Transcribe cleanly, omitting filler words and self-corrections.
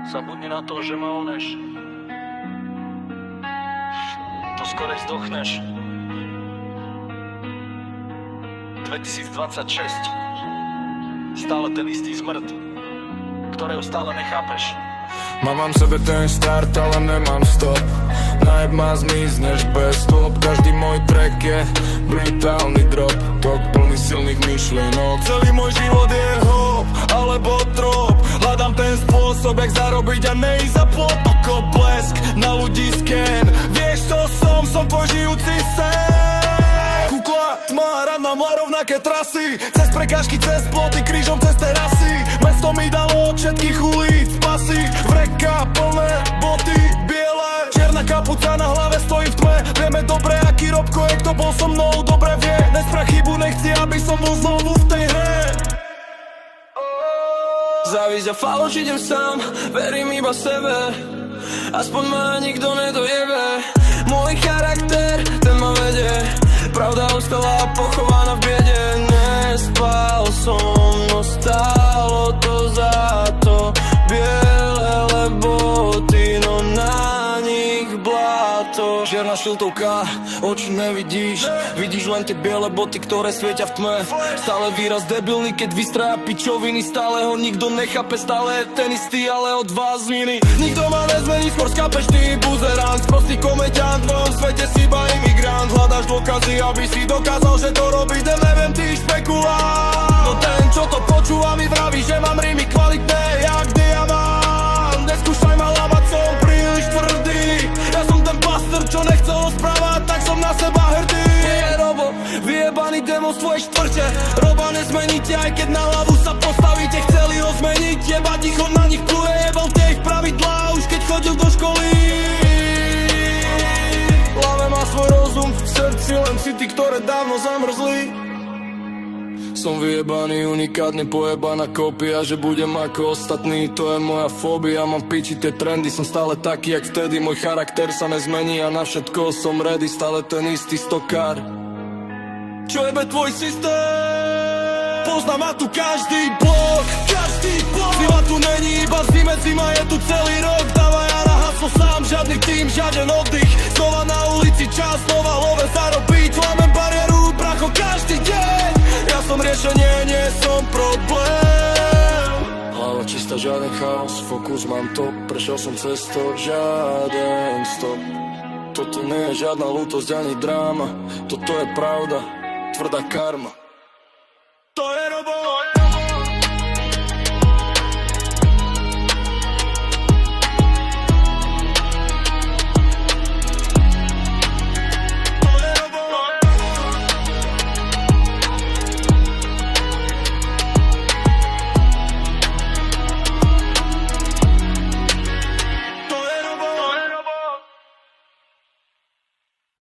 Zabudni na to, že ma oneš. To skorej zdochneš. 2026. Stále ten istý smrt, ktorého stále nechápeš. Mám v sebe ten start, ale nemám stop. Najeb ma zmizneš bez stop. Každý môj track je brutálny drop. Tok plný silných myšlienok. Celý môj život je hop, alebo trop. Hľadám ten spôsob, jak zarobiť a neísť za plot. Ako blesk, na ľudí sken. Vieš, to som tvoj žijúci sen. Kukla, tma, rád nám rovnaké trasy. Cez prekážky, cez ploty, krížom, cez terasy. Mesto mi dalo od všetkých ulic pasy. Vreka, plné boty, biele. Čierna kapuca na hlave stojí v tme. Vieme dobre, aký Robko je, kto bol so mnou, dobre vie. Nesprach chybu, nechci, aby som bol znovu v tej hre. Závisť a faloš idem sám, verím iba sebe. Aspoň ma nikto nedojebe. Môj charakter, ten ma vedie. Pravda ostala pochovaná v biede. Nespal som, no stálo to za to. Biele boty, no na nich bláto. Čierna šiltovka, oči nevidíš. Vidíš len tie biele boty, ktoré svietia v tme. Stále výraz debilný, keď vystrája pičoviny. Stále ho nikto nechápe, stále je ten istý, ale od vás zminy. Nikto ma nezmení, skôr skápeš ty buzerant. Sprostý komediant, v mojom svete si iba imigrant. Hľadaš dôkazy, aby si dokázal, že to robíš. Neviem, ty špekulát. No ten, čo to počúva, mi vraví, že mám rímy kvalitné, jak diamant. Neskúšaj ma lamať, som príliš tvrdý. Ja som ten pastor, čo nechcel rozprávať, tak som na seba hrdý. Je Robo, vyjebaný démon z tvojej štvrte. Roba nezmeníte, aj keď na hlavu sa postavíte. Chceli ho zmeniť, jebať ich, on na nich pluje. Jebal tie ich pravidlá, už keď chodil do školy. V hlave má svoj rozum, v srdci len city, ktoré dávno zamrzli. Som vyjebaný, unikátne pojebaná kópia. Že budem ako ostatní, to je moja fóbia. Mám v piči tie trendy, som stále taký, jak vtedy. Môj charakter sa nezmení a na všetko som ready. Stále ten istý stokár. Čo jebe tvoj systém? Poznám ma tu každý blok. Zima tu není iba v zime, zima je tu celý rok. Dávaj ja na haslo sám, žiadny tým, žiaden oddych. Znova na ulici čas, znova love zarobiť. Lámem bariéru, bracho, každý deň. Ja som riešenie, nie som problém. Hlava čistá, žiaden chaos, fokus mám top. Prešiel som cez to, žiaden stop. Toto nie je žiadna lútosť ani dráma. Toto je pravda, tvrdá karma.